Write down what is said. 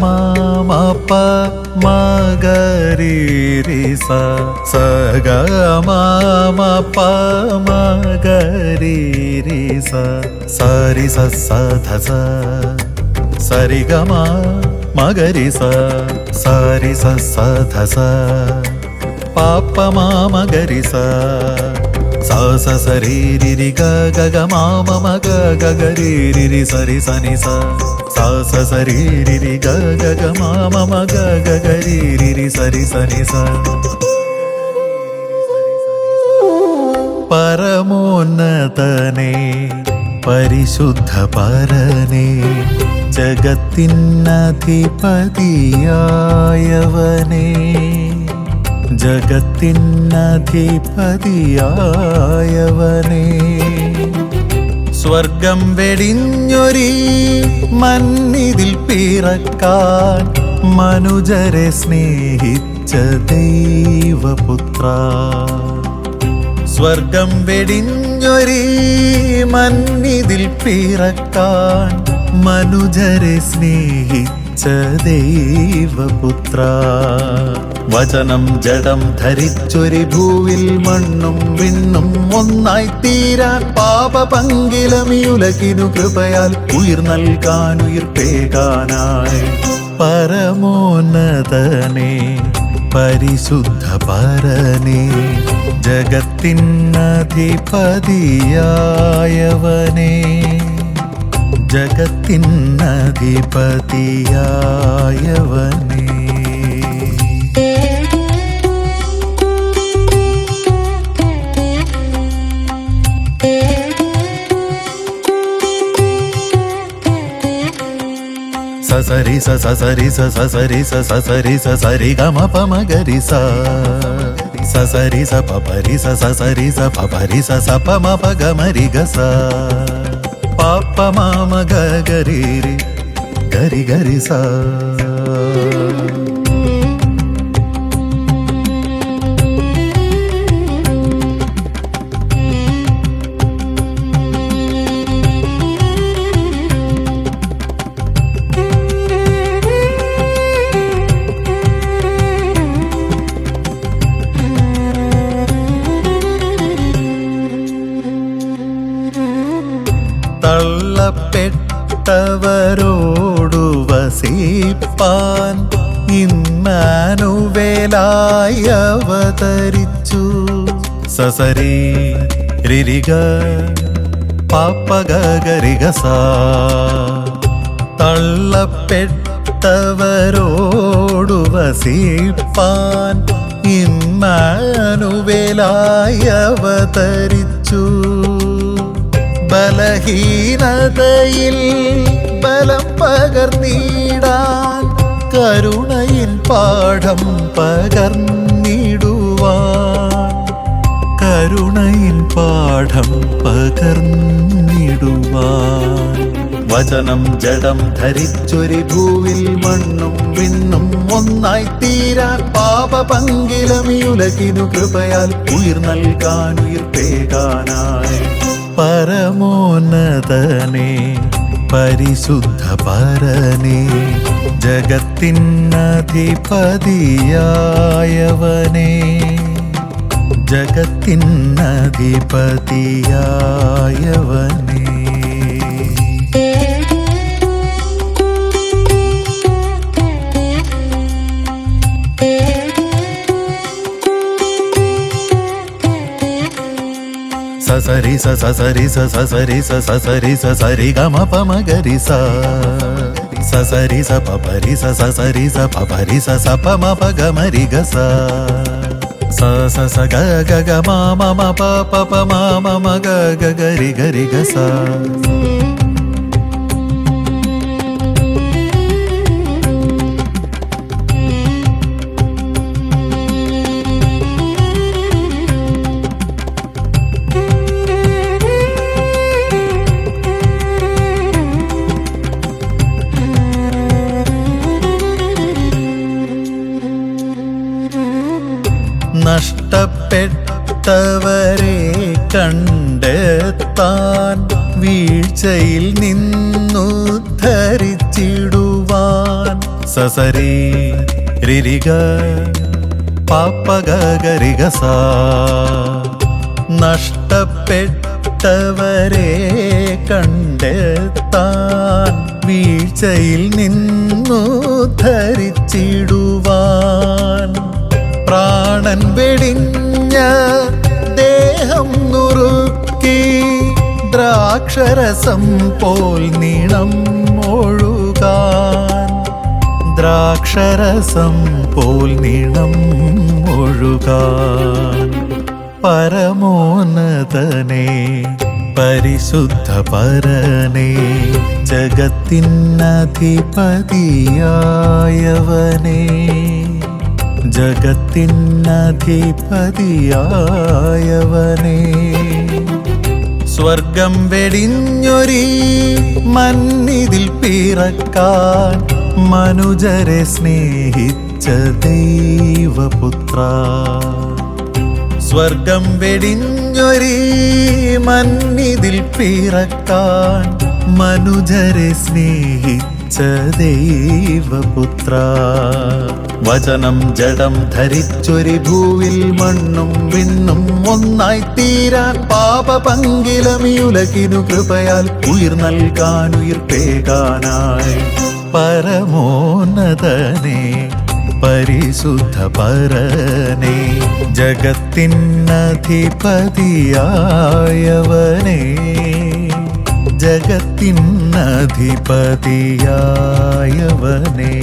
ma ma pa ma ga ri ri sa sa ga ma ma pa ma ga ri ri sa sa ri sa sa dha sa sa ri ga ma ma ga ri sa sa ri sa sa dha sa pa pa ma ma ga ri sa sa sa sa ri ri ri ga ga ga ma ma ma ga ga ga ri ri ri sa ri sa ni sa sa sa sa ri ri ri ga ga ga ma ma ma ga ga ga ri ri ri sa ri sa ni sa പരമോന്നതനേ പരിശുദ്ധ പരനേ ജഗത്തിനധിപതിയായവനേ ജഗത്തിനധിപതിയായവനേ സ്വർഗം വെടിഞ്ഞൊരീ മണ്ണിതിൽ പിറക്കാൻ മനുജരെ സ്നേഹിച്ച ദൈവപുത്ര സ്വർഗം വെടിഞ്ഞൊരീ മണ്ണിതിൽ പിറക്കാൻ മനുജരെ സ്നേഹിച്ച ദൈവപുത്ര വചനം ജഡം ധരിച്ചൊരു ഭൂവിൽ മണ്ണും വിണ്ണും ഒന്നായി തീരാൻ പാപപങ്കിലമിയുലകിനു കൃപയാൽ ഉയിർ നൽകാൻ ഉയിർപ്പേകാനായി പരമോന്നതനേ പരിശുദ്ധ പരനേ ജഗത്തിനധിപതിയായവനേ ജഗത്തിനധിപതിയായവനേ സസരി സസരി സസരി സസരി സസരി ഗമ പമ ഗരി സ സസരി സ പപരി സസരി സ പപരി സ പമ പ ഗമരി ഗ സ പപ മമ ഗ ഗരി രി ഗരി ഗരി സ തള്ളപ്പെട്ടവരോടു വസിപ്പാൻ ഇമ്മാനുവേലായി അവതരിച്ചു സസരി രിരിഗ പാപ്പ ഗരിഗ സ തള്ളപ്പെട്ടവരോടു വസിപ്പാൻ ഇമ്മാനുവേലായി അവതരിച്ചു ബലഹീനതയിൽ ബലം പകർന്നിടാൻ കരുണയിൽ പാഠം പകർന്നിടുവാൻ കരുണയിൽ പാഠം പകർന്നിടുവാൻ വചനം ജഡം ധരിച്ചൊരു ഭൂവിൽ മണ്ണും വിണ്ണും ഒന്നായി തീരാൻ പാപപങ്കിലമിയുലകിനു കൃപയാൽ ഉയിർ നൽകാൻ ഉയിർപ്പേകാനായി പരമോന്നതനേ പരിശുദ്ധ പരനേ ജഗത്തിനധിപതിയായവനേ ജഗത്തിനധിപതിയായവനേ സസരി സസരി സസരി സസരി സസരി ഗമ പമ ഗരി സ സസരി സ പപരി സസരി സ പപരി സ പമ പ ഗമരി ഗ സ സ സ ഗ ഗ ഗ മ മ പ പ പ മ മ ഗ ഗ ഗരി ഗരി ഗ സ നഷ്ടപ്പെട്ടവരെ കണ്ടെത്താൻ വീഴ്ചയിൽ നിന്നു ധരിച്ചിടുവാൻ സസരി രിരിഗ പാപ്പഗരിഗസ നഷ്ടപ്പെട്ടവരെ കണ്ടെത്താൻ വീഴ്ചയിൽ നിന്നു ധരിച്ചിടുവാൻ പ്രാണൻ വെടിഞ്ഞ ദേഹം നുറുക്കി ദ്രാക്ഷരസം പോൽ നീണം ഒഴുകാൻ ദ്രാക്ഷരസം പോൽ നീണം ഒഴുകാൻ പരമോന്നതനെ പരിശുദ്ധ പരനെ ജഗത്തിനധിപതിയായവനെ ജഗത്തിനധിപതിയായവനെ സ്വർഗം വെടിഞ്ഞൊരി മന്നിതിൽ പിറക്കാൻ മനുജരെ സ്നേഹിച്ച ദൈവപുത്ര സ്വർഗം വെടിഞ്ഞൊരി മന്നിതിൽ പിറക്കാൻ മനുജരെ സ്നേഹിച്ച ദൈവപുത്ര വചനം ജഡം ധരിച്ചൊരു ഭൂവിൽ മണ്ണും വിണ്ണും ഒന്നായി തീരാൻ പാപപങ്കിലമിയുലകിനു കൃപയാൽ ഉയിർ നൽകാൻ ഉയിർപ്പേകാനായി പരമോന്നതനെ പരിശുദ്ധ പരനെ ജഗത്തിനധിപതിയായവനെ ജഗത്തിനധിപതിയായവനെ